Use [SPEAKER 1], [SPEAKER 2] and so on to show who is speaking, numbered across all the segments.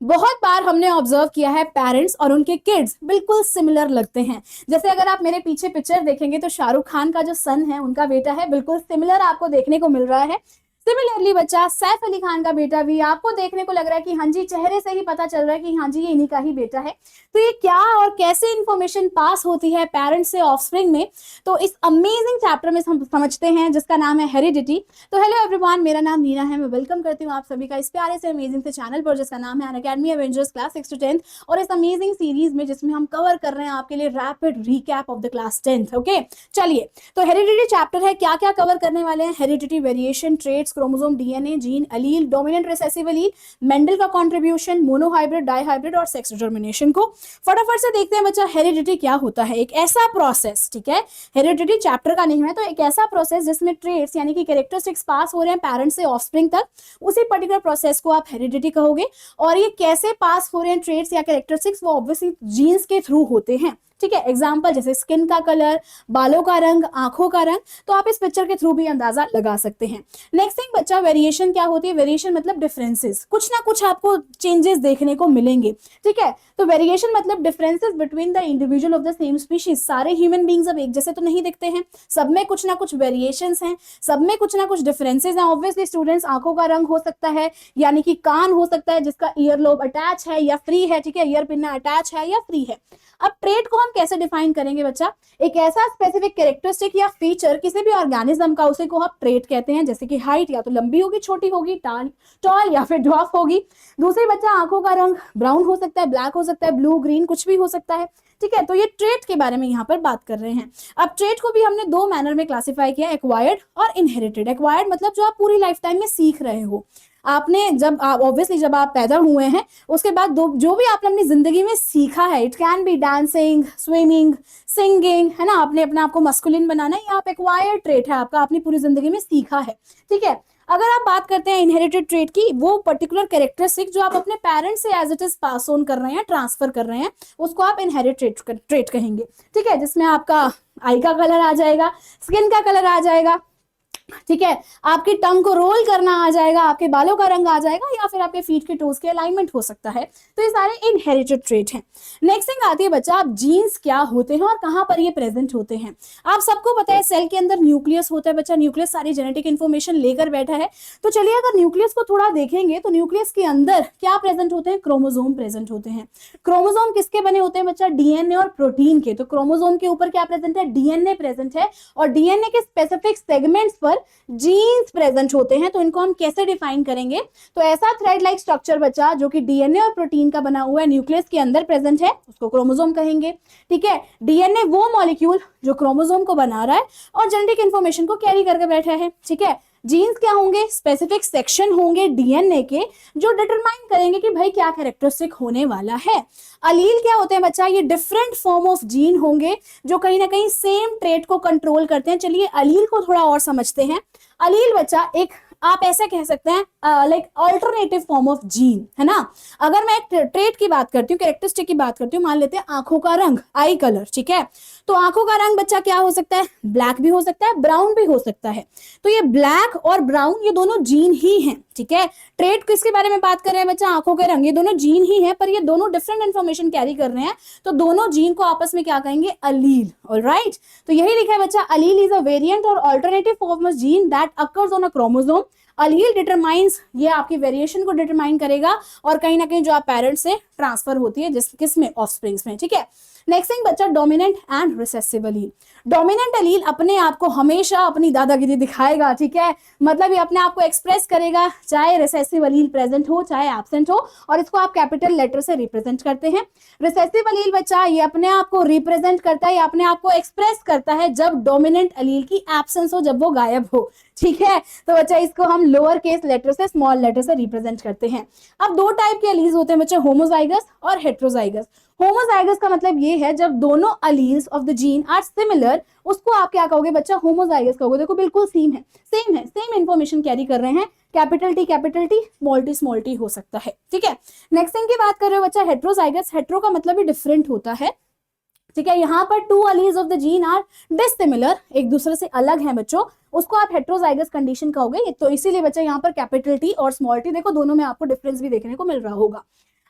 [SPEAKER 1] बहुत बार हमने ऑब्जर्व किया है पेरेंट्स और उनके किड्स बिल्कुल सिमिलर लगते हैं। जैसे अगर आप मेरे पीछे पिक्चर देखेंगे तो शाहरुख खान का जो सन है, उनका बेटा है, बिल्कुल सिमिलर आपको देखने को मिल रहा है। सिमिलरली बच्चा सैफ अली खान का बेटा भी आपको देखने को लग रहा है कि हाँ जी, चेहरे से ही पता चल रहा है कि हाँ जी, ये इन्हीं का ही बेटा है। तो ये क्या और कैसे इंफॉर्मेशन पास होती है पेरेंट्स से ऑफस्प्रिंग में, तो इस अमेजिंग चैप्टर में हम समझते हैं जिसका नाम है हेरिडिटी। तो हेलो एवरीवन, मेरा नाम मीना है। मैं वेलकम करती हूँ आप सभी का इस प्यारे से अमेजिंग से चैनल पर जिसका नाम है अनअकैडमी एवेंजर्स क्लास 6 to 10, और इस अमेजिंग सीरीज में जिसमें हम कवर कर रहे हैं आपके लिए rapid recap of the class 10th। Okay, चलिए, तो हेरिडिटी चैप्टर है, क्या क्या कवर करने वाले हैं? Heredity, variation, traits, chromosome, DNA, gene, allele, dominant recessive allele, Mendel का कंट्रीब्यूशन, मोनोहाइब्रिड, डाइहाइब्रिड और सेक्स डिटर्मिनेशन को फटाफट से देखते हैं बच्चा। हेरिडिटी क्या होता है? एक ऐसा प्रोसेस, ठीक है, हेरिडिटी चैप्टर का नेम है, तो एक ऐसा प्रोसेस जिसमें ट्रेट्स यानी कि कैरेक्टरिस्टिक्स पास हो रहे हैं पेरेंट्स से ऑफस्प्रिंग तक, उसी पर्टिकुलर प्रोसेस को आप हेरिडिटी कहोगे। और ये कैसे पास हो रहे हैं ट्रेट्स या कैरेक्टरिस्टिक्स? वो ऑब्वियसली जीन्स के थ्रू होते हैं, ठीक है। एग्जाम्पल जैसे स्किन का कलर, बालों का रंग, आंखों का रंग, तो आप इस पिक्चर के थ्रू भी अंदाजा लगा सकते हैं। नेक्स्ट थिंग बच्चा, वेरिएशन क्या होती है? वेरिएशन मतलब डिफरेंसेस, कुछ ना कुछ आपको चेंजेस देखने को मिलेंगे, ठीक है। तो वेरिएशन मतलब differences between the individual of the same species. सारे ह्यूमन बींग्स अब एक जैसे तो नहीं दिखते हैं, सब में कुछ ना कुछ वेरिएशंस हैं, सब में कुछ ना कुछ डिफरेंसेस हैं। ऑब्वियसली स्टूडेंट्स, आंखों का रंग हो सकता है, यानी कि कान हो सकता है जिसका ईयर लोब अटैच है या फ्री है, ठीक है, ईयर पिन्ना अटैच है या फ्री है। अब ट्रेट को हम कैसे डिफाइन करेंगे बच्चा? एक ऐसा स्पेसिफिक कैरेक्टरिस्टिक या फीचर किसी भी ऑर्गेनिज्म का, उसे को हम ट्रेट कहते हैं। जैसे कि हाइट या तो लंबी होगी, छोटी होगी, टॉल या फिर ड्वार्फ होगी। दूसरी बच्चा, आंखों का रंग ब्राउन हो सकता है, ब्लैक हो सकता है, ब्लू, ग्रीन, कुछ भी हो सकता है, ठीक है। तो ये ट्रेट के बारे में यहाँ पर बात कर रहे हैं। अब ट्रेट को भी हमने दो मैनर में क्लासिफाई किया, एक्वायर्ड और इनहेरिटेड। एक्वायर्ड मतलब जो आप पूरी लाइफ टाइम में सीख रहे हो, आपने जब ऑब्वियसली जब आप पैदा हुए हैं उसके बाद जो भी आपने अपनी जिंदगी में सीखा है, it can be dancing, swimming, singing, है ना, आपने अपने आप को मस्कुलिन बनाना है, ये आप एक्वायर्ड ट्रेट है आपका, आपने पूरी जिंदगी में सीखा है, ठीक है। अगर आप बात करते हैं इनहेरिटेड ट्रेट की, वो पर्टिकुलर कैरेक्टरिस्टिक जो आप अपने पेरेंट्स से as it is pass on कर रहे हैं, ट्रांसफर कर रहे हैं, उसको आप इनहेरिटेड ट्रेट कहेंगे, ठीक है। जिसमें आपका आई का कलर आ जाएगा, स्किन का कलर आ जाएगा, ठीक है, आपकी टंग को रोल करना आ जाएगा, आपके बालों का रंग आ जाएगा, या फिर आपके फीट के टोज के अलाइनमेंट हो सकता है। तो ये सारे इनहेरिटेड ट्रेट हैं। नेक्स्ट थिंग आती है बच्चा, आप जीन्स क्या होते हैं और कहां पर ये प्रेजेंट होते हैं? आप सबको पता है सेल के अंदर न्यूक्लियस होता है बच्चा, न्यूक्लियस सारी जेनेटिक इंफॉर्मेशन लेकर बैठा है। तो चलिए, अगर न्यूक्लियस को थोड़ा देखेंगे तो न्यूक्लियस के अंदर क्या प्रेजेंट होते हैं? क्रोमोसोम प्रेजेंट होते हैं। क्रोमोसोम किसके बने होते हैं बच्चा? डीएनए और प्रोटीन के। तो क्रोमोसोम के ऊपर क्या प्रेजेंट है? डीएनए प्रेजेंट है, और डीएनए के स्पेसिफिक सेगमेंट्स पर जीन्स प्रेजेंट होते हैं। तो इनको हम कैसे डिफाइन करेंगे? तो ऐसा थ्रेड लाइक स्ट्रक्चर बच्चा जो कि डीएनए और प्रोटीन का बना हुआ है, न्यूक्लियस के अंदर प्रेजेंट है, उसको क्रोमोसोम कहेंगे, ठीक है। डीएनए वो मॉलिक्यूल जो क्रोमोसोम को बना रहा है और जेनेटिक इंफॉर्मेशन को कैरी करके बैठा है, ठीक है। जीन्स क्या होंगे? स्पेसिफिक सेक्शन होंगे डीएनए के जो डिटरमाइन करेंगे कि भाई क्या कैरेक्टरिस्टिक होने वाला है। अलील क्या होते हैं बच्चा? ये डिफरेंट फॉर्म ऑफ जीन होंगे जो कहीं ना कहीं सेम ट्रेट को कंट्रोल करते हैं। चलिए, अलील को थोड़ा और समझते हैं। अलील बच्चा एक, आप ऐसे कह सकते हैं, like alternative form of gene, है ना। अगर मैं एक ट्रेट की बात करती हूँ, कैरेक्टरिस्टिक की बात करती हूँ, मान लेते हैं आंखों का रंग, आई कलर, ठीक है। तो आंखों का रंग बच्चा क्या हो सकता है? ब्लैक भी हो सकता है, ब्राउन भी हो सकता है। तो ये ब्लैक और ब्राउन ये दोनों जीन ही हैं, ठीक है। ट्रेट किसके बारे में बात कर रहे हैं बच्चा? आंखों के रंग, ये दोनों जीन ही है, पर ये दोनों डिफरेंट इंफॉर्मेशन कैरी कर रहे हैं। तो दोनों जीन को आपस में क्या कहेंगे? अलील। ऑलराइट, तो यही लिखा है बच्चा, अलील इज अ वेरिएंट और alternative form of gene that occurs on a chromosome. Allele determines, ये आपकी वेरिएशन को डिटरमाइन करेगा, और कहीं ना कहीं जो आप पेरेंट्स से ट्रांसफर होती है, जिस किसमें? ऑफस्प्रिंग्स में, ठीक है। नेक्स्ट थिंग बच्चा, dominant and recessive Aleel. Dominant अलील अपने आप को हमेशा अपनी दादागिरी दिखाएगा, ठीक है, मतलब ये अपने आप को एक्सप्रेस करेगा, चाहे रिसेसिव अलील प्रेजेंट हो चाहे एब्सेंट हो, और इसको आप कैपिटल लेटर से रिप्रेजेंट करते हैं। रिसेसिव अलील बच्चा ये अपने आप को रिप्रेजेंट करता है, ये अपने आप को एक्सप्रेस करता है जब डोमिनेंट अलील की एब्सेंस हो, जब वो गायब हो, ठीक है। तो बच्चा इसको हम लोअर केस लेटर से, स्मॉल लेटर से रिप्रेजेंट करते हैं। अब दो टाइप के अलील्स होते हैं बच्चे, होमोजाइगस और हेट्रोजाइगस। होमोजाइगस का मतलब ये है जब दोनों alleles of the gene are similar, उसको आप क्या कहोगे बच्चा? होमोजाइगस कहोगे। देखो बिल्कुल सेम है, सेम इंफॉर्मेशन कैरी कर रहे हैं, कैपिटल टी, स्मॉल टी हो सकता है, ठीक है। नेक्स्ट थिंग की बात कर रहे हो बच्चा, हेट्रोजाइगस। हेट्रो का मतलब भी डिफरेंट होता है, ठीक है। यहाँ पर two alleles of the gene are dissimilar, एक दूसरे से अलग है बच्चों, उसको आप हेट्रोजाइगस कंडीशन कहोगे। तो इसीलिए बच्चा यहाँ पर कैपिटल टी और स्मॉल टी, देखो दोनों में आपको डिफरेंस भी देखने को मिल रहा होगा।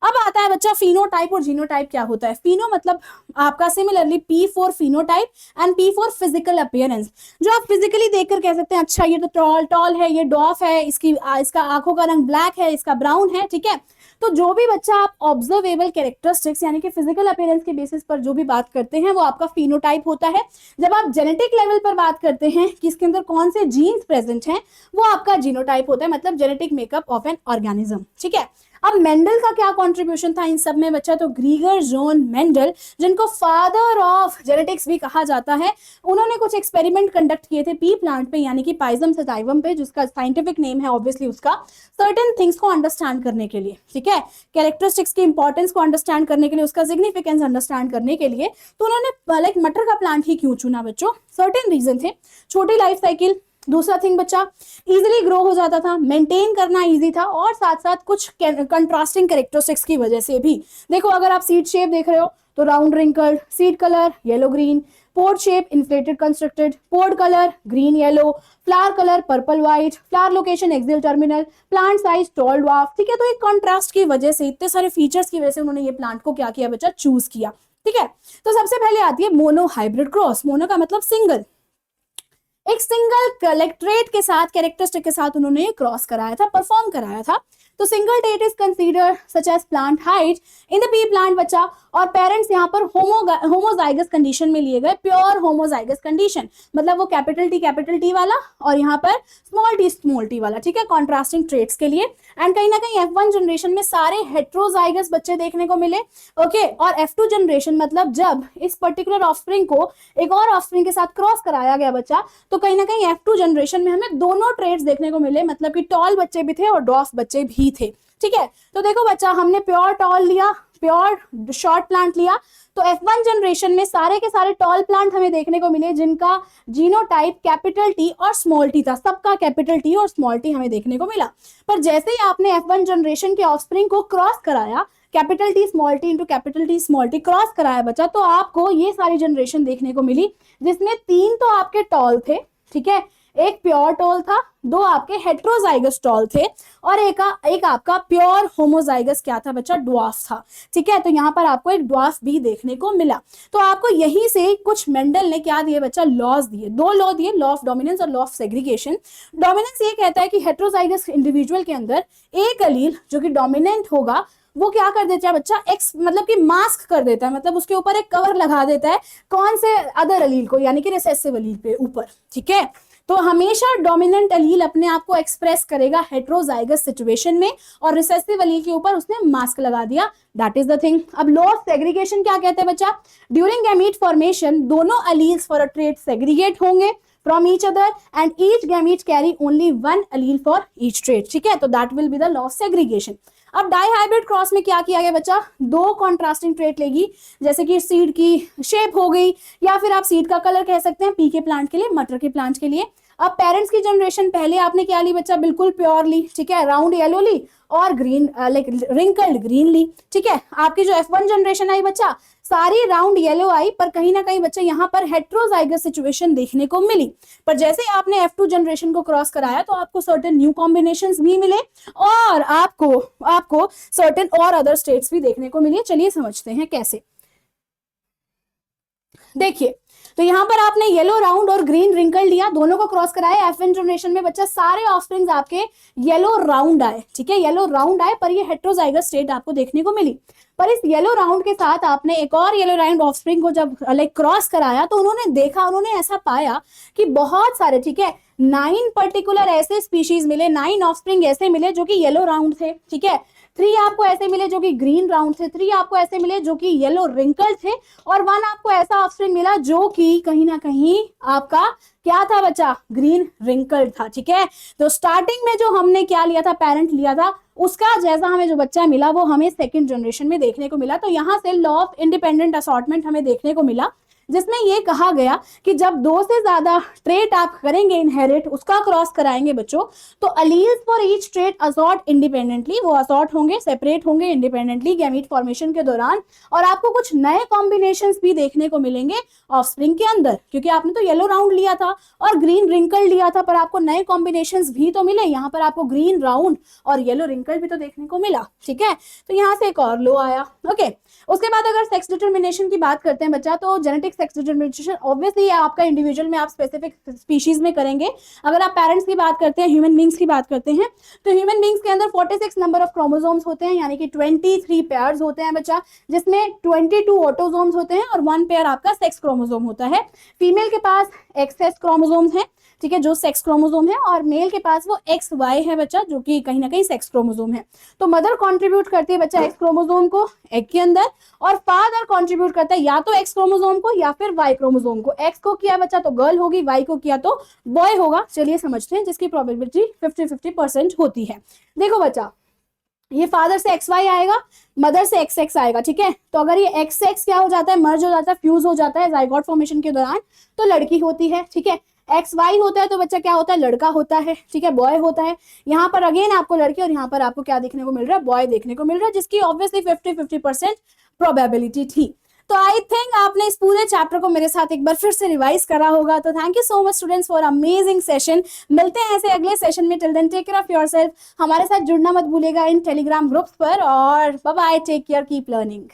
[SPEAKER 1] अब आता है बच्चा फिनोटाइप और जीनोटाइप क्या होता है। फिनो मतलब आपका similarly P for phenotype and P for physical appearance, जो आप फिजिकली देखकर कह सकते हैं अच्छा ये तो टॉल टॉल है, ये डॉफ है, इसका आंखों का रंग ब्लैक है, इसका ब्राउन है, ठीक है। तो जो भी बच्चा आप ऑब्जर्वेबल कैरेक्टरिस्टिक्स यानी कि फिजिकल अपीयरेंस के बेसिस पर जो भी बात करते हैं वो आपका फिनोटाइप होता है। जब आप जेनेटिक लेवल पर बात करते हैं कि इसके अंदर कौन से जीन्स प्रेजेंट हैं, वो आपका जीनोटाइप होता है, मतलब genetic makeup of an organism, ठीक है। अब मेंडल का क्या कंट्रीब्यूशन था इन सब में बच्चा, तो ग्रीगर जॉन मेंडल, जिनको फादर ऑफ जेनेटिक्स भी कहा जाता है, उन्होंने कुछ एक्सपेरिमेंट कंडक्ट किए थे पी प्लांट पे यानी कि पाइजम सटाइवम पे, जिसका साइंटिफिक नेम है ऑब्वियसली उसका, सर्टेन थिंग्स को अंडरस्टैंड करने के लिए, ठीक है, कैरेक्टरिस्टिक्स की इंपॉर्टेंस को अंडरस्टैंड करने के लिए, उसका सिग्निफिकेंस अंडरस्टैंड करने के लिए। तो उन्होंने लाइक मटर का प्लांट ही क्यों चुना बच्चों, सर्टेन रीजन थे, छोटी लाइफ साइकिल, दूसरा थिंग बच्चा इजीली ग्रो हो जाता था, मेंटेन करना इजी था, और साथ साथ कुछ कंट्रास्टिंग कैरेक्टरिस्टिक्स की वजह से भी। देखो अगर आप सीड शेप देख रहे हो तो round wrinkled, seed colour yellow green, pod shape inflated constructed, pod colour green yellow, flower colour purple white, flower location axial terminal, plant size tall dwarf, ठीक है। तो एक कॉन्ट्रास्ट की वजह से, इतने सारे फीचर्स की वजह से उन्होंने ये प्लांट को क्या किया बच्चा, चूज किया, ठीक है। तो सबसे पहले आती है मोनो हाइब्रिड क्रॉस। मोनो का मतलब सिंगल, एक सिंगल कलेक्ट्रेट के साथ, कैरेक्टरिस्टिक के साथ उन्होंने क्रॉस कराया था, परफॉर्म कराया था। तो single trait is considered such as plant height in the pea plant बच्चा, और पेरेंट्स यहाँ पर होमोजाइगस कंडीशन में लिए गए, प्योर होमोजाइगस कंडीशन, मतलब वो कैपिटल टी वाला और यहाँ पर स्मॉल टी वाला, ठीक है, कॉन्ट्रास्टिंग ट्रेट्स के लिए। एंड कहीं ना कहीं F1 जनरेशन में सारे हेट्रोजाइगस बच्चे देखने को मिले, ओके। और F2 जनरेशन मतलब जब इस पर्टिकुलर ऑफस्प्रिंग को एक और ऑफस्प्रिंग के साथ क्रॉस कराया गया बच्चा, तो कहीं ना कहीं F2 जनरेशन में हमें दोनों ट्रेड्स देखने को मिले, मतलब कि टॉल बच्चे भी थे और डॉफ बच्चे भी थे, ठीक है। तो देखो बच्चा हमने प्योर टॉल लिया, प्योर शॉर्ट प्लांट लिया, तो F1 जनरेशन में सारे के सारे टॉल प्लांट हमें देखने को मिले जिनका जीनोटाइप कैपिटल टी और स्मॉल टी था, सबका कैपिटल टी और स्मॉल टी हमें देखने को मिला। पर जैसे ही आपने F1 जनरेशन के ऑफस्प्रिंग को क्रॉस कराया, capital T small T into capital T small T cross कराया बच्चा, तो आपको ये सारी जनरेशन देखने को मिली, जिसमें 3 तो आपके टॉल थे, ठीक है, एक प्योर टॉल था, 2 आपके हेट्रोजाइगस टॉल थे, और एक आपका प्योर होमोजाइगस क्या था बच्चा, ड्वार्फ था, ठीक है। तो यहाँ पर आपको एक ड्वार्फ भी देखने को मिला। तो आपको यहीं से कुछ मेंडल ने क्या दिए बच्चा, लॉज दिए, 2 लॉ दिए, लॉ ऑफ डोमिनेंस और लॉ ऑफ सेग्रीगेशन। डोमिनेंस ये कहता है कि हेट्रोजाइगस इंडिविजुअल के अंदर एक अलील जो कि डोमिनेंट होगा वो क्या कर देता है बच्चा, एक्स मतलब कि मास्क कर देता है, मतलब उसके ऊपर एक कवर लगा देता है, कौन से अदर अलील को, यानी कि रिसेसिव अलील पे ऊपर, ठीक है। तो हमेशा डोमिनेंट अलील अपने आप को एक्सप्रेस करेगा हेट्रोजाइगस सिचुएशन में, और रिसेसिव अलील के ऊपर उसने मास्क लगा दिया, दैट इज द थिंग। अब लॉ ऑफ सेग्रीगेशन क्या कहते हैं बच्चा, ड्यूरिंग गैमीट फॉर्मेशन दोनों alleles for a trait segregate होंगे from each other and each gamete carry only one allele for each trait, ठीक है। तो that will be the law of segregation। अब डाइहाइब्रिड क्रॉस में क्या किया गया बच्चा, 2 कॉन्ट्रास्टिंग ट्रेट लेगी, जैसे कि सीड की शेप हो गई, या फिर आप सीड का कलर कह सकते हैं, पी के प्लांट के लिए, मटर के प्लांट के लिए। अब पेरेंट्स की जनरेशन पहले आपने क्या ली बच्चा, बिल्कुल प्योर ली, ठीक है, राउंड येलो ली और ग्रीन लाइक रिंकल्ड ग्रीन ली, ठीक है। आपकी जो F1 जनरेशन आई बच्चा, सारी राउंड येलो आई, पर कहीं ना कहीं बच्चा यहाँ पर हेट्रोजाइगस सिचुएशन देखने को मिली। पर जैसे आपने F2 जनरेशन को क्रॉस कराया तो आपको सर्टेन न्यू कॉम्बिनेशंस भी मिले, और आपको सर्टेन और अदर स्टेट्स भी देखने को मिली। चलिए समझते हैं कैसे। देखिए, तो यहाँ पर आपने येलो राउंड और ग्रीन रिंकल लिया, दोनों को क्रॉस कराया। F1 जनरेशन में बच्चा सारे ऑफस्प्रिंग्स आपके येलो राउंड आए, ठीक है, येलो राउंड आए, पर ये हेट्रोजाइगस स्टेट आपको देखने को मिली। पर इस येलो राउंड के साथ आपने एक और येलो राउंड ऑफस्प्रिंग को जब लाइक क्रॉस कराया, तो उन्होंने ऐसा पाया कि बहुत सारे, ठीक है, 9 पर्टिकुलर ऐसे स्पीशीज मिले, 9 ऑफस्प्रिंग ऐसे मिले जो कि येलो राउंड थे, ठीक है। 3 आपको ऐसे मिले जो कि ग्रीन राउंड थे, 3 आपको ऐसे मिले जो कि येलो रिंकल थे, और 1 आपको ऐसा ऑफस्प्रिंग मिला जो कि कहीं ना कहीं आपका क्या था बच्चा, ग्रीन रिंकल था, ठीक है। तो स्टार्टिंग में जो हमने क्या लिया था, पेरेंट लिया था, उसका जैसा हमें जो बच्चा मिला वो हमें सेकंड जनरेशन में देखने को मिला। तो यहाँ से लॉ ऑफ इंडिपेंडेंट असॉर्टमेंट हमें देखने को मिला जिसमें ये कहा गया कि जब 2 से ज्यादा ट्रेट आप करेंगे इनहेरिट, उसका क्रॉस कराएंगे बच्चों, तो alleles for each trait assort independently, वो असॉर्ट होंगे, सेपरेट होंगे इंडिपेंडेंटली गैमीट फॉर्मेशन के दौरान, और आपको कुछ नए कॉम्बिनेशंस भी देखने को मिलेंगे ऑफस्प्रिंग के अंदर, क्योंकि आपने तो येलो राउंड लिया था और ग्रीन रिंकल लिया था, पर आपको नए कॉम्बिनेशंस भी तो मिले, यहाँ पर आपको ग्रीन राउंड और येलो रिंकल भी तो देखने को मिला, ठीक है। तो यहाँ से एक और लो आया, ओके। उसके बाद अगर सेक्स डिटर्मिनेशन की बात करते हैं बच्चा, तो जेनेटिक सेक्स डिटर्मिनेशन ऑब्वियसली आपका इंडिविजुअल में आप स्पेसिफिक स्पीशीज में करेंगे। अगर आप पेरेंट्स की बात करते हैं, ह्यूमन बींग्स की बात करते हैं, तो ह्यूमन बींग्स के अंदर 46 नंबर ऑफ क्रोमोसोम्स होते हैं, यानी कि 23 पेयर्स होते हैं बच्चा, जिसमें 22 ऑटोसोम्स होते हैं और 1 पेयर आपका सेक्स क्रोमोसोम होता है। फीमेल के पास एक्सएस क्रोमोसोम्स है, ठीक है, जो सेक्स क्रोमोसोम है, और मेल के पास वो एक्स वाई है बच्चा, जो कि कहीं ना कहीं सेक्स क्रोमोसोम है। तो मदर कंट्रीब्यूट करती है बच्चा एक्स क्रोमोसोम को एग के अंदर, और फादर कंट्रीब्यूट करता है या तो एक्स क्रोमोसोम को या फिर वाई क्रोमोसोम को। एक्स को किया बच्चा तो गर्ल होगी, वाई को किया तो बॉय होगा। चलिए समझते हैं, जिसकी प्रोबेबिलिटी 50-50% होती है। देखो बच्चा, ये फादर से एक्स वाई आएगा, मदर से एक्स एक्स आएगा, ठीक है। तो अगर ये एक्स एक्स क्या हो जाता है, मर्ज हो जाता है, फ्यूज हो जाता है जाइगोट फॉर्मेशन के दौरान, तो लड़की होती है, ठीक है। एक्स वाई होता है तो बच्चा क्या होता है, लड़का होता है, ठीक है, बॉय होता है। यहाँ पर अगेन आपको लड़की और यहाँ पर आपको क्या देखने को मिल रहा है, बॉय देखने को मिल रहा है, जिसकी ऑब्वियसली 50-50% प्रोबेबिलिटी थी। तो आई थिंक आपने इस पूरे चैप्टर को मेरे साथ एक बार फिर से रिवाइज करा होगा। तो thank you so much students for amazing session. मिलते हैं ऐसे अगले सेशन में। Till then take care of yourself. हमारे साथ जुड़ना मत भूलिएगा इन टेलीग्राम ग्रुप्स पर, और bye bye, take care, keep learning.